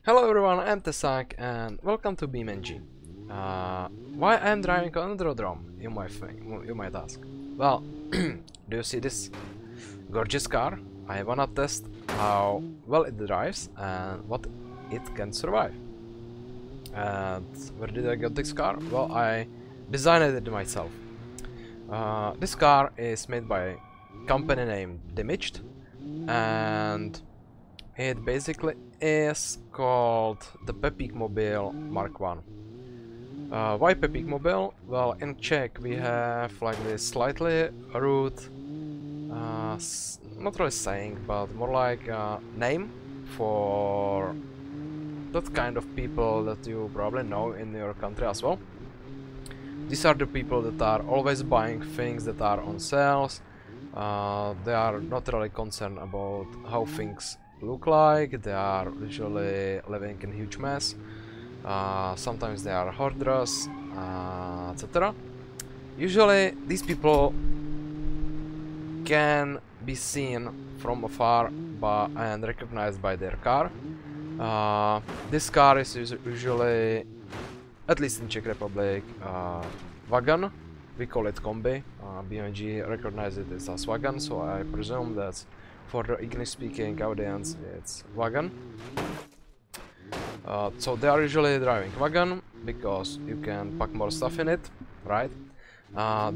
Hello everyone, I'm Tesak and welcome to BNG. Why I'm driving an endurodrone, you might ask. Well, do you see this gorgeous car? I wanna test how well it drives and what it can survive. And where did I get this car? Well, I designed it myself. This car is made by a company named Damaged, and it basically is called the PEPIKMobil MK1. Why PEPIKMobil? Well, in Czech we have like this slightly rude, not really saying, but more like a name for that kind of people that you probably know in your country as well. These are the people that are always buying things that are on sales. They are not really concerned about how things look like. They are usually living in huge mess. Sometimes they are hoarders, etc. Usually these people can be seen from afar and recognized by their car. This car is usually, at least in Czech Republic, Wagon. We call it Kombi. BNG recognizes it as Wagon, so I presume that for the English-speaking audience it's Wagon. So they are usually driving Wagon because you can pack more stuff in it, right?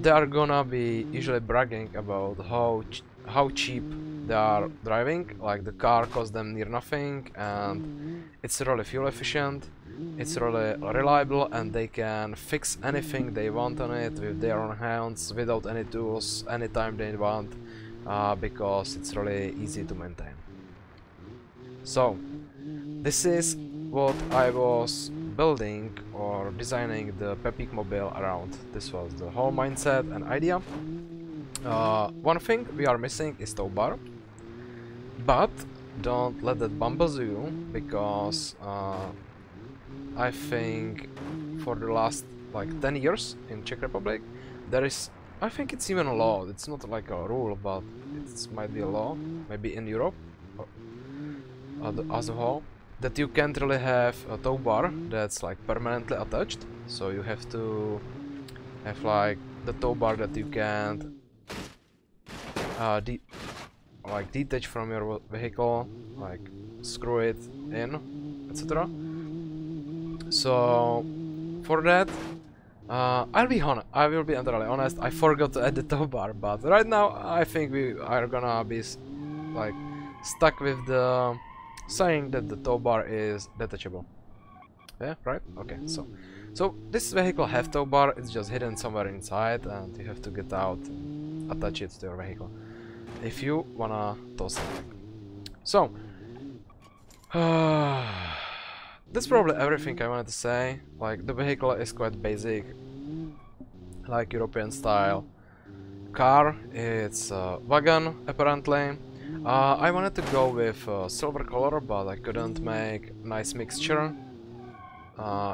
They are gonna be usually bragging about how cheap they are driving, like the car costs them near nothing and it's really fuel efficient, it's really reliable, and they can fix anything they want on it with their own hands without any tools anytime they want, because it's really easy to maintain. So this is what I was building or designing the PEPIKMobil around. This was the whole mindset and idea. One thing we are missing is tow bar, but don't let that bumble you, because I think for the last like 10 years in Czech Republic there is, I think it's even a law, it's not like a rule, but it might be a law, maybe in Europe as a whole, that you can't really have a tow bar that's like permanently attached. So you have to have like the tow bar that you can't detach from your vehicle, like screw it in, etc. So for that, I will be entirely honest, I forgot to add the tow bar, but right now I think we are gonna be like stuck with the saying that the tow bar is detachable. Yeah, right? Okay, so this vehicle have tow bar, it's just hidden somewhere inside and you have to get out and attach it to your vehicle if you wanna tow something. So that's probably everything I wanted to say. Like, the vehicle is quite basic, like European style car. It's a Wagon apparently. I wanted to go with silver color, but I couldn't make nice mixture.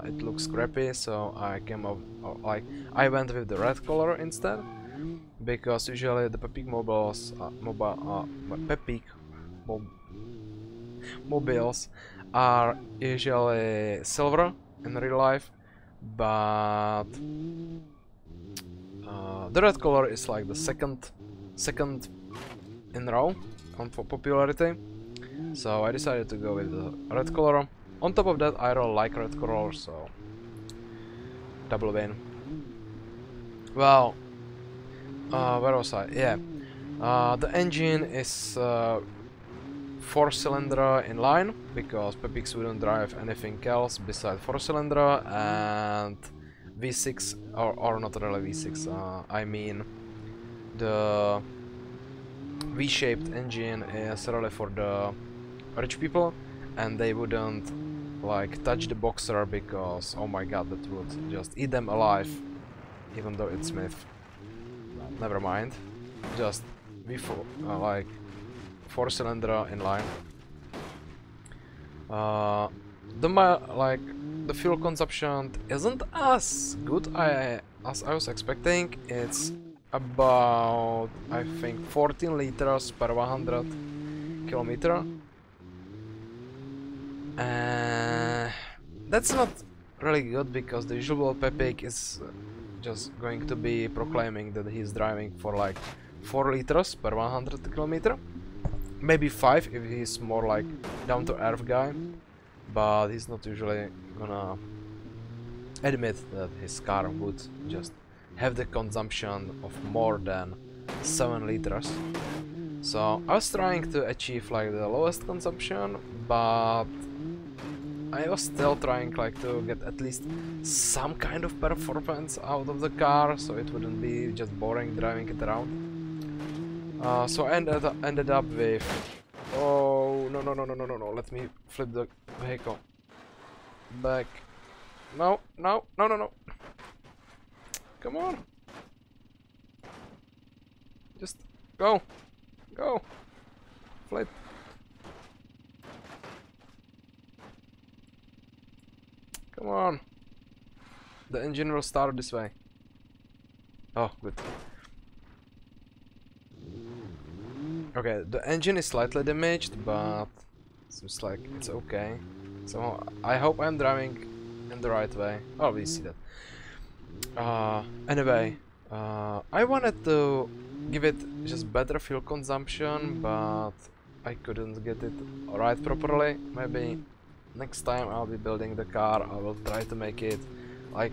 It looks crappy, so I came up I went with the red color instead, because usually the PEPIKmobiles mobiles are usually silver in real life, but the red color is like the second in row on popularity, so I decided to go with the red color. On top of that, I really like red color, so double win. Well, where was I? Yeah, the engine is 4-cylinder inline, because Pepiks wouldn't drive anything else besides 4-cylinder, and V6, or not really V6, I mean the V-shaped engine is really for the rich people, and they wouldn't like touch the Boxer because, oh my god, that would just eat them alive, even though it's Smith. Never mind, just V4, like 4-cylinder inline. The fuel consumption isn't as good as I was expecting. It's about, I think, 14 liters per 100 kilometer, and that's not really good, because the usual Pepik is just going to be proclaiming that he's driving for like 4 liters per 100 kilometer. Maybe 5 if he's more like down to earth guy, but he's not usually gonna admit that his car would just have the consumption of more than 7 liters. So I was trying to achieve like the lowest consumption, but I was still trying like to get at least some kind of performance out of the car, so it wouldn't be just boring driving it around. So I ended up with, oh no, let me flip the vehicle back. No, come on, just go, flip. Come on, the engine will start this way. Oh, good. Okay, the engine is slightly damaged, but seems like it's okay. So I hope I'm driving in the right way. Oh, we see that. Anyway, I wanted to give it just better fuel consumption, but I couldn't get it right properly. Maybe next time I'll be building the car, I will try to make it like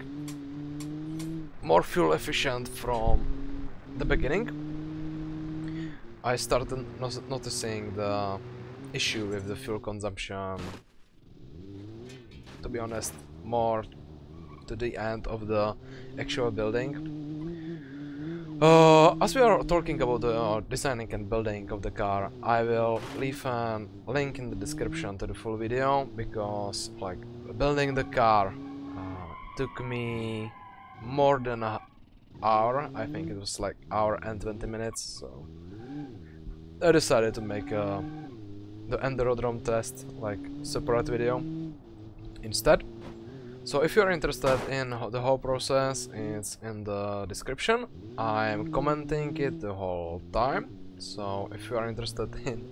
more fuel efficient from the beginning. I started noticing the issue with the fuel consumption, to be honest, more to the end of the actual building. As we are talking about the designing and building of the car, I will leave a link in the description to the full video, because like building the car took me more than an hour. I think it was like hour and 20 minutes, so I decided to make the endurodrone test like separate video instead. So if you're interested in the whole process, it's in the description. I'm commenting it the whole time, so if you are interested in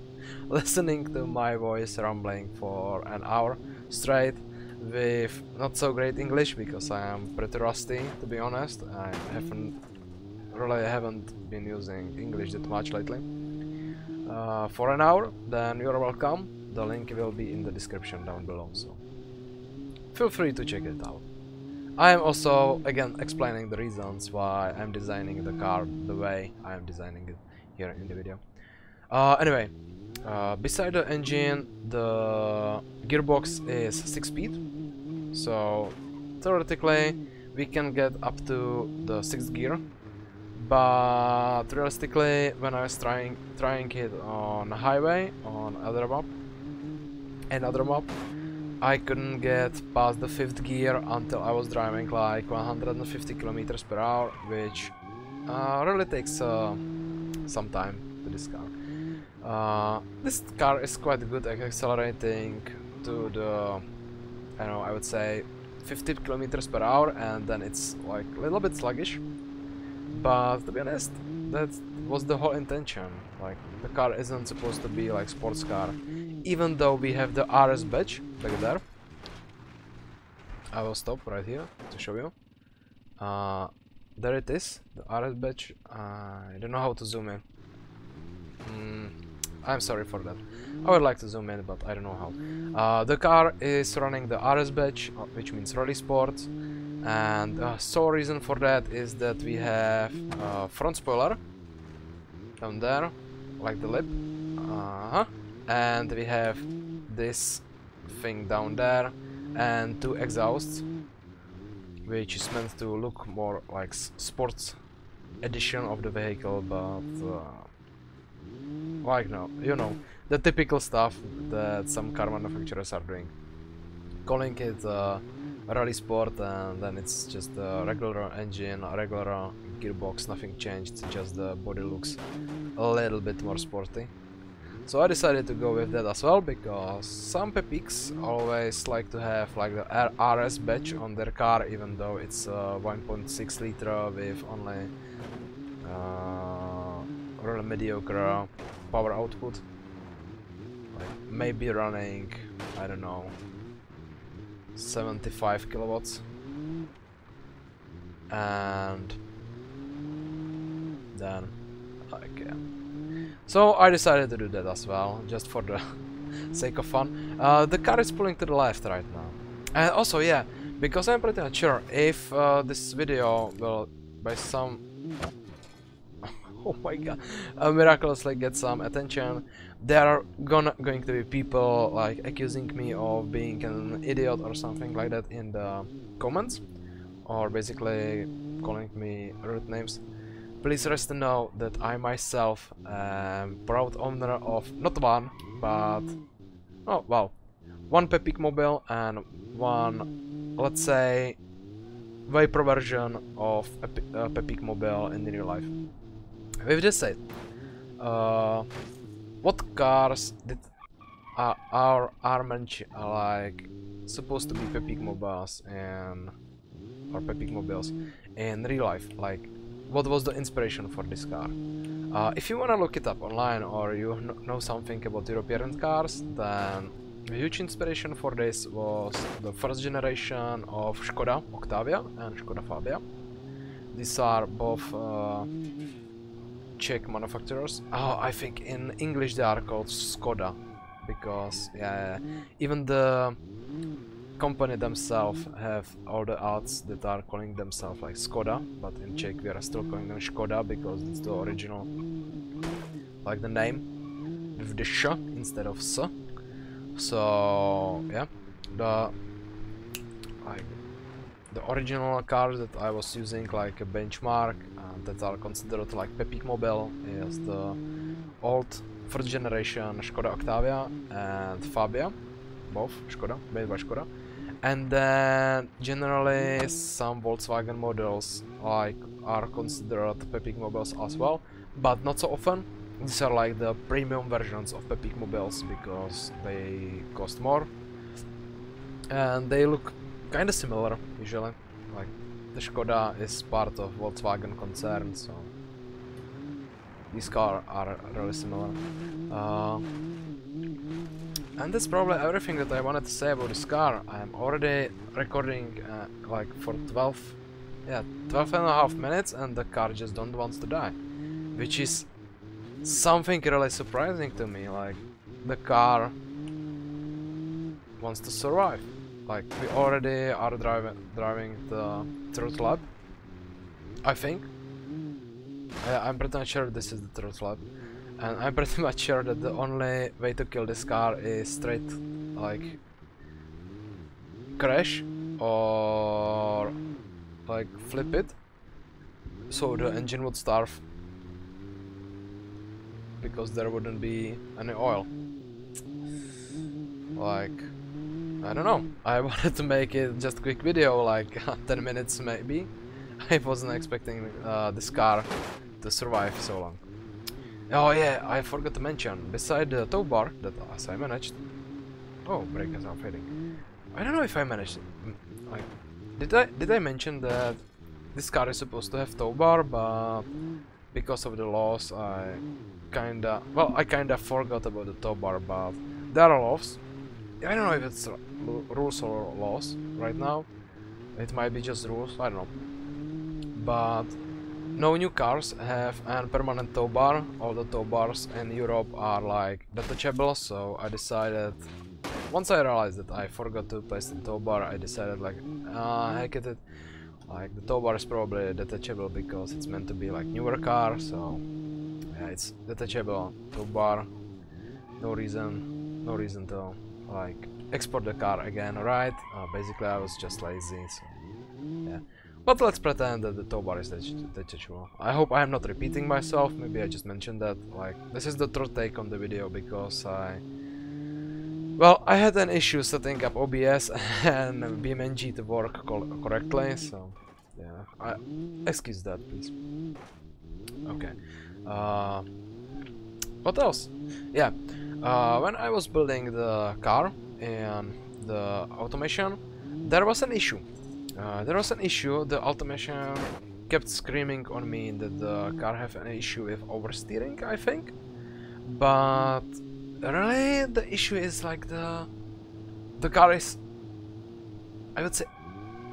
listening to my voice rambling for an hour straight with not so great English, because I am pretty rusty, to be honest. I haven't been using English that much lately. For an hour, then you're welcome. The link will be in the description down below, so feel free to check it out. I am also again explaining the reasons why I'm designing the car the way I am designing it here in the video. Anyway, beside the engine, the gearbox is 6-speed, so theoretically we can get up to the 6th gear. But realistically, when I was trying it on a highway, on another map, I couldn't get past the 5th gear until I was driving like 150 kilometers per hour, which really takes some time to this car. This car is quite good at accelerating to the, I would say 50 kilometers per hour, and then it's like a little bit sluggish. But to be honest, that was the whole intention. Like, the car isn't supposed to be like sports car, even though we have the RS badge back there. I will stop right here to show you. There it is, the RS badge. I don't know how to zoom in. I'm sorry for that. I would like to zoom in, but I don't know how. The car is running the RS badge, which means Rally Sport. And sole reason for that is that we have front spoiler down there, like the lip, and we have this thing down there, and 2 exhausts, which is meant to look more like sports edition of the vehicle, but like no, you know, the typical stuff that some car manufacturers are doing, calling it Rally Sport, and then it's just a regular engine, a regular gearbox, nothing changed, just the body looks a little bit more sporty. So I decided to go with that as well, because some Pepiks always like to have like the RS badge on their car, even though it's 1.6 liter with only really mediocre power output. Like maybe running, I don't know, 75 kilowatts, and then like so I decided to do that as well, just for the sake of fun. The car is pulling to the left right now, and also yeah, because I'm pretty much sure if this video will by some oh my god, miraculously get some attention, there are going to be people like accusing me of being an idiot or something like that in the comments, or basically calling me rude names. Please rest to know that I myself am proud owner of not one, but oh wow, one PEPIKMobil and one, let's say, Vapor version of a PEPIKMobil in real life. With this said, what cars did are like supposed to be PEPIKMobils and or PEPIKMobils in real life? Like, what was the inspiration for this car? If you wanna look it up online, or you know something about European cars, then a huge inspiration for this was the first generation of Škoda Octavia and Škoda Fabia. These are both Czech manufacturers. Oh, I think in English they are called Skoda, because yeah, even the company themselves have all the ads that are calling themselves like Skoda, but in Czech we are still calling them Škoda because it's the original, like the name with the sh instead of s. So yeah, the original cars that I was using like a benchmark that are considered like PEPIKMobil is the old first generation Škoda Octavia and Fabia, both Škoda, made by Škoda. And then generally some Volkswagen models like are considered PEPIKMobils as well, but not so often. These are like the premium versions of PEPIKMobils because they cost more and they look kind of similar usually. Like the Škoda is part of Volkswagen concern, so these cars are really similar. And that's probably everything that I wanted to say about this car. I'm already recording like for 12 and a half minutes, and the car just don't want to die, which is something really surprising to me. Like, the car wants to survive. Like, we already are driving the throttle lap, I think. I'm pretty much sure this is the throttle lap. And I'm pretty much sure that the only way to kill this car is straight, like, crash or like flip it, so the engine would starve because there wouldn't be any oil. Like, I don't know, I wanted to make it just a quick video, like 10 minutes maybe. I wasn't expecting this car to survive so long. Oh yeah, I forgot to mention, beside the tow bar that as I managed... Oh, brakes are fading. I don't know if I managed it. Like, did I mention that this car is supposed to have tow bar, but because of the laws I kinda forgot about the tow bar, but there are laws. I don't know if it's rules or laws right now. It might be just rules, I don't know. But no new cars have a permanent tow bar. All the tow bars in Europe are like detachable, so I decided, once I realized that I forgot to place the tow bar, I decided like, heck it, like the tow bar is probably detachable because it's meant to be like newer car, so yeah, it's detachable tow bar. No reason to like export the car again, right? Basically I was just lazy, so yeah. But let's pretend that the tow bar is detachable. I hope I am not repeating myself, maybe I just mentioned that. Like, this is the third take on the video because I had an issue setting up OBS and BNG to work correctly, so yeah, excuse that please. Okay, what else? Yeah, when I was building the car and the automation, there was an issue. The automation kept screaming on me that the car have an issue with oversteering, I think. But really, the issue is like the car is I would say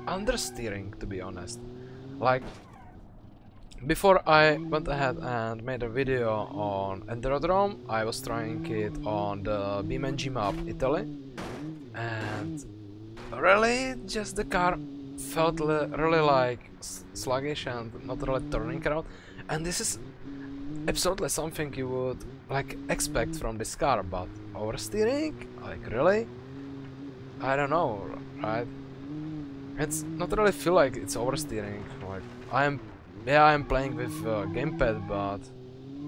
understeering, to be honest. Like, before I went ahead and made a video on endurodrone, I was trying it on the BNG map Italy, and really just the car felt really like sluggish and not really turning around, and this is absolutely something you would like expect from this car, but oversteering, like really? I don't know, right? It's not really feel like it's oversteering. Like I'm playing with gamepad, but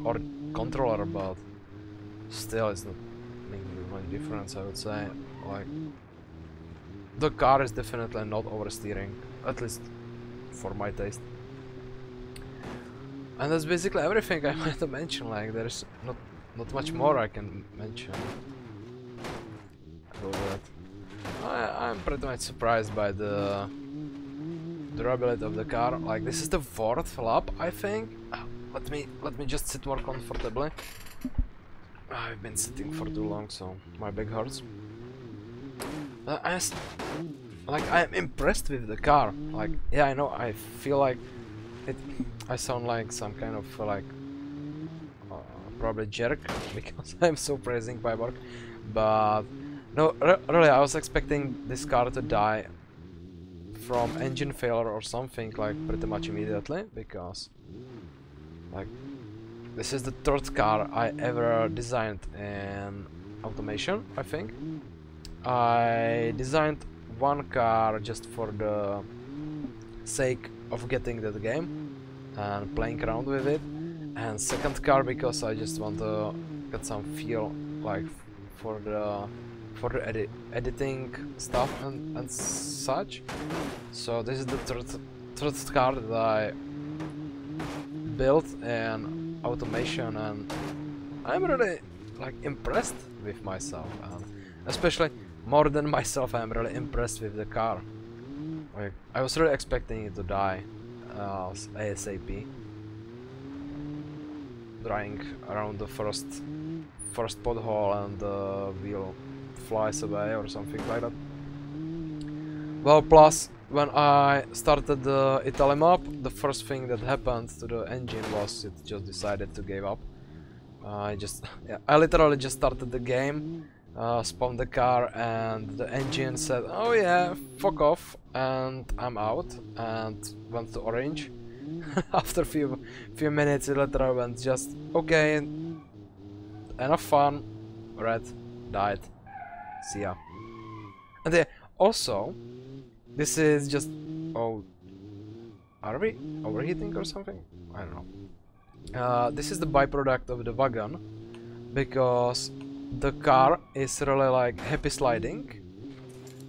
or controller, but still it's not making much difference. I would say, like, the car is definitely not oversteering, at least for my taste. And that's basically everything I wanted to mention. Like, there's not much more I can mention about that. I'm pretty much surprised by the durability of the car. Like, this is the 4th lap, I think. Let me just sit more comfortably. I've been sitting for too long, so my back hurts. I'm impressed with the car. Like, yeah, I know. I feel like I sound like some kind of like probably jerk because I'm so praising my work, but no, really, I was expecting this car to die from engine failure or something, like pretty much immediately, because like this is the 3rd car I ever designed in automation, I think. I designed one car just for the sake of getting that game and playing around with it, and 2nd car because I just want to get some feel like for the editing stuff and such. So this is the third car that I built in automation, and I'm really like impressed with myself, and especially more than myself, I'm really impressed with the car. Like, I was really expecting it to die ASAP, driving around the first pothole and the wheel flies away or something like that. Well, plus when I started the Italy map, the first thing that happened to the engine was it just decided to give up. I literally just started the game, spawned the car, and the engine said, "Oh yeah, fuck off," and I'm out, and went to orange. After few minutes, it literally went just, "Okay, enough fun." Red died. See ya. And also, this is just, oh, are we overheating or something? I don't know. This is the byproduct of the Wagon, because the car is really like happy sliding.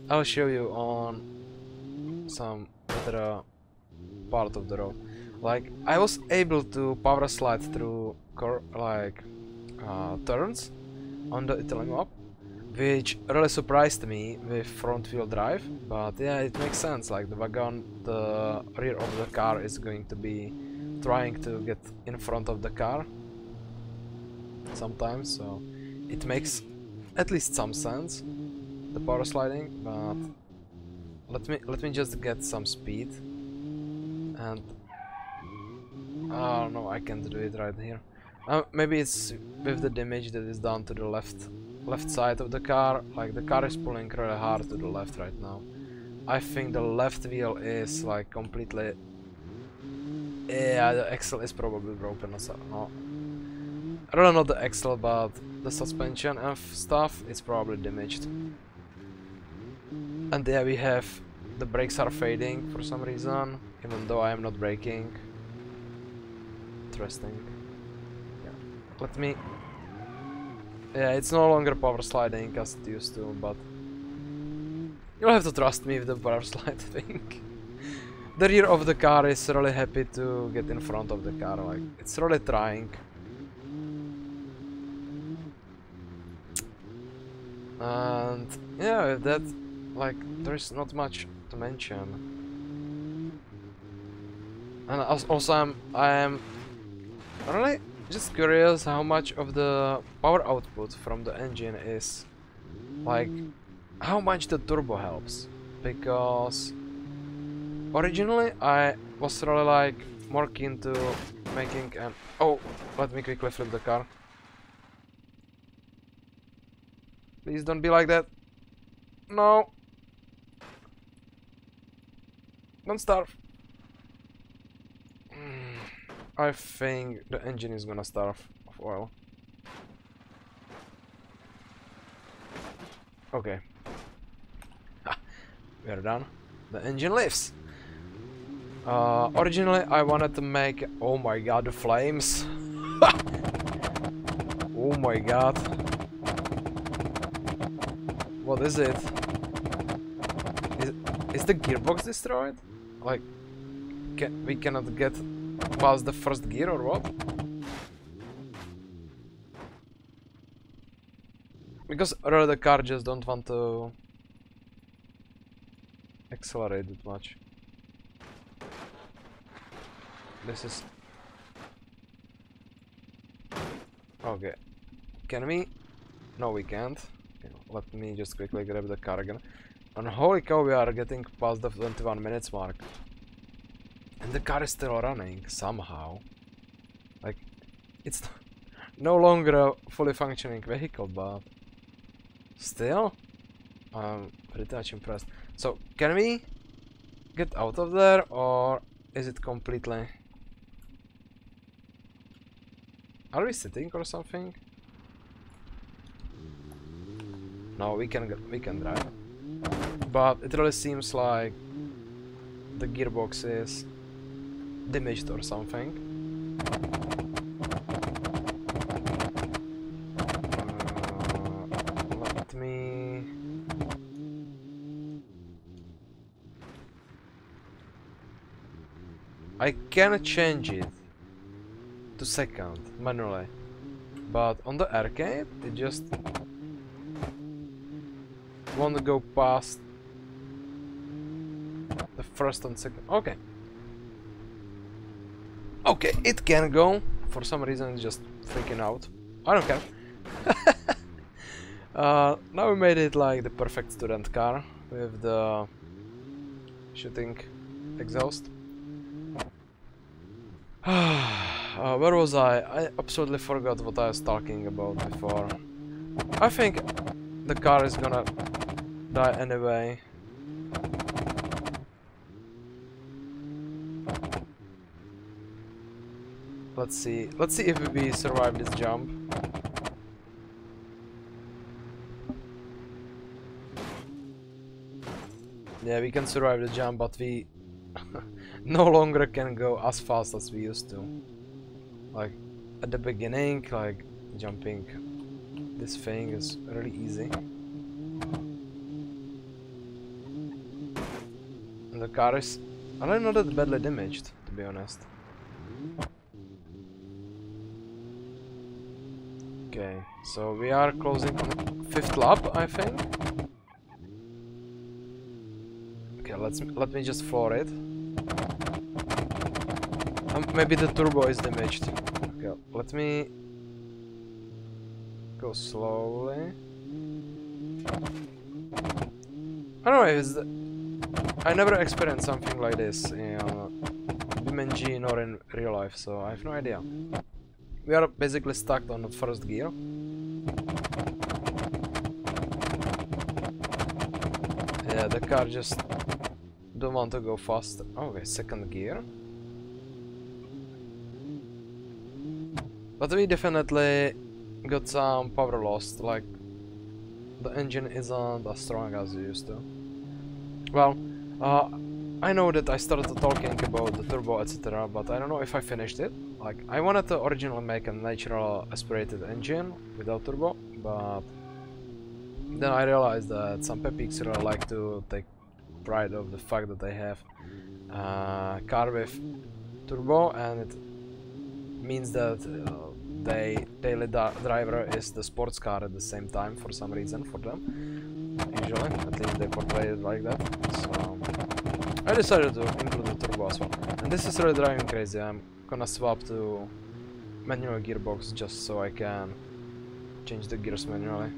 I'll show you on some better part of the road. Like, I was able to power slide through turns on the Italy map, which really surprised me with front wheel drive. But yeah, it makes sense. Like, the Wagon, the rear of the car is going to be trying to get in front of the car sometimes, so it makes at least some sense, the power sliding. But let me just get some speed, and oh no, I can't do it right here. Maybe it's with the damage that is done to the left side of the car. Like, the car is pulling really hard to the left right now. I think the left wheel is like completely, yeah, the axle is probably broken or something. No, I don't know the axle, but the suspension and stuff is probably damaged. And there we have the brakes are fading for some reason, even though I am not braking. Interesting. Yeah. Let me. Yeah, it's no longer power sliding as it used to, but you'll have to trust me with the power slide thing. The rear of the car is really happy to get in front of the car, like, it's really trying. And yeah, with that, like, there's not much to mention. And also I am really just curious how much of the power output from the engine is, like, how much the turbo helps. because originally I was really like more keen to making an... Oh, let me quickly flip the car. Please don't be like that. No. Don't starve. I think the engine is gonna starve of oil. Okay. We are done. The engine lives. Originally I wanted to make... Oh my god, the flames. Oh my god. What is it? Is the gearbox destroyed? Like, we cannot get past the first gear or what? Because really the car just don't want to accelerate it much. This is... Okay. Can we? No, we can't. Okay, let me just quickly grab the car again. And holy cow, we are getting past the 21 minutes mark. And the car is still running, somehow. Like, it's no longer a fully functioning vehicle, but... Still? I'm pretty much impressed. So, can we get out of there, or is it completely... Are we sitting or something? No, we can drive. But it really seems like the gearbox is damaged or something. Let me... I can change it to second manually, but on the arcade it just won't go past the first and second. Okay. Okay, it can go. For some reason it's just freaking out. I don't care. Now we made it like the perfect student car with the shooting exhaust. Where was I? I absolutely forgot what I was talking about before. I think the car is gonna die anyway. Let's see if we survive this jump. Yeah, we can survive the jump, but we no longer can go as fast as we used to. Like at the beginning, like jumping this thing is really easy. And the car is really not that badly damaged, to be honest. Okay, so we are closing on 5th lap, I think. Okay, let me just floor it. Maybe the turbo is damaged. Okay, let me go slowly. I don't know if it's I never experienced something like this in BNG nor in real life, so I have no idea. We are basically stuck on the first gear. Yeah, the car just don't want to go fast. Okay, second gear. But we definitely got some power loss, like the engine isn't as strong as it used to. Well, I know that I started talking about the turbo, etc., but I don't know if I finished it. Like, I wanted to originally make a natural aspirated engine without turbo, but then I realized that some Pepiks really like to take pride of the fact that they have a car with turbo, and it means that their daily driver is the sports car at the same time for some reason for them. Usually, at least they portray it like that. So I decided to include the turbo as well. And this is really driving crazy. I'm gonna swap to manual gearbox just so I can change the gears manually.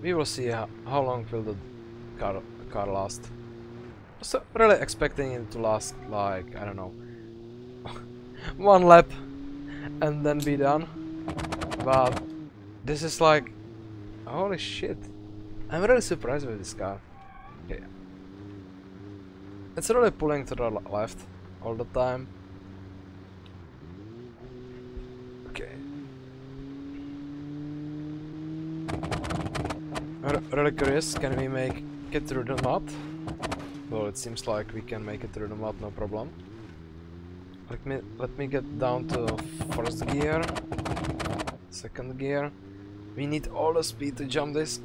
we will see how long will the car last. So really expecting it to last like, I don't know, 1 lap and then be done. But this is like, holy shit. I'm really surprised with this car. Okay. It's really pulling to the left all the time. Okay. Really curious, can we make it through the mud? Well, it seems like we can make it through the mud, no problem. Let me get down to first gear, second gear. We need all the speed to jump this.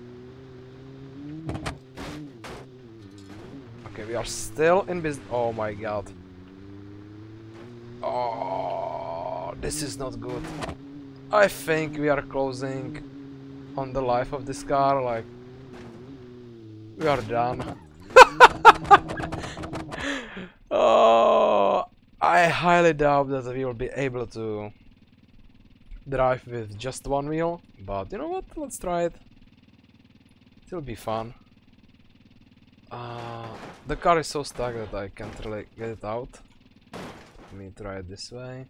Okay, we are still in business. Oh my god. Oh, this is not good. I think we are closing on the life of this car, like we are done. Oh, I highly doubt that we will be able to drive with just one wheel, but you know what, let's try it. It'll be fun. The car is so stuck that I can't really get it out. Let me try it this way.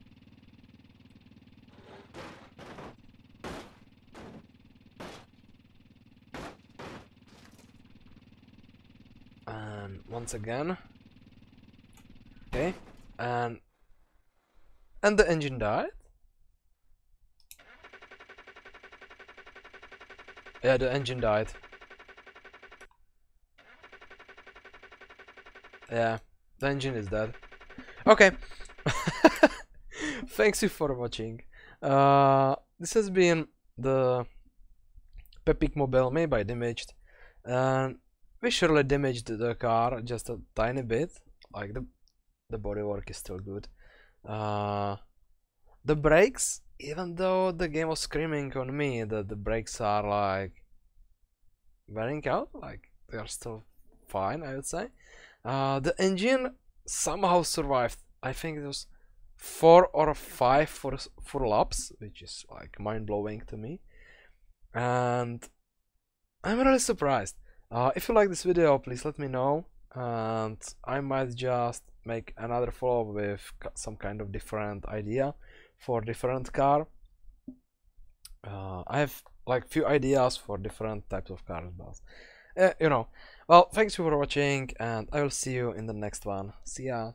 And once again. Okay, and the engine died? Yeah, the engine died. Yeah, the engine is dead. Okay. Thanks you for watching. This has been the PEPIKMobil maybe damaged. And we surely damaged the car just a tiny bit. Like the bodywork is still good. The brakes, even though the game was screaming on me that the brakes are like wearing out, like they are still fine, I would say. The engine somehow survived. I think it was 4 or 5 for laps, which is like mind-blowing to me. And I'm really surprised. If you like this video, please let me know, and I might just make another follow-up with some kind of different idea for different car. I have like few ideas for different types of cars, but you know. Well, thanks for watching, and I will see you in the next one. See ya.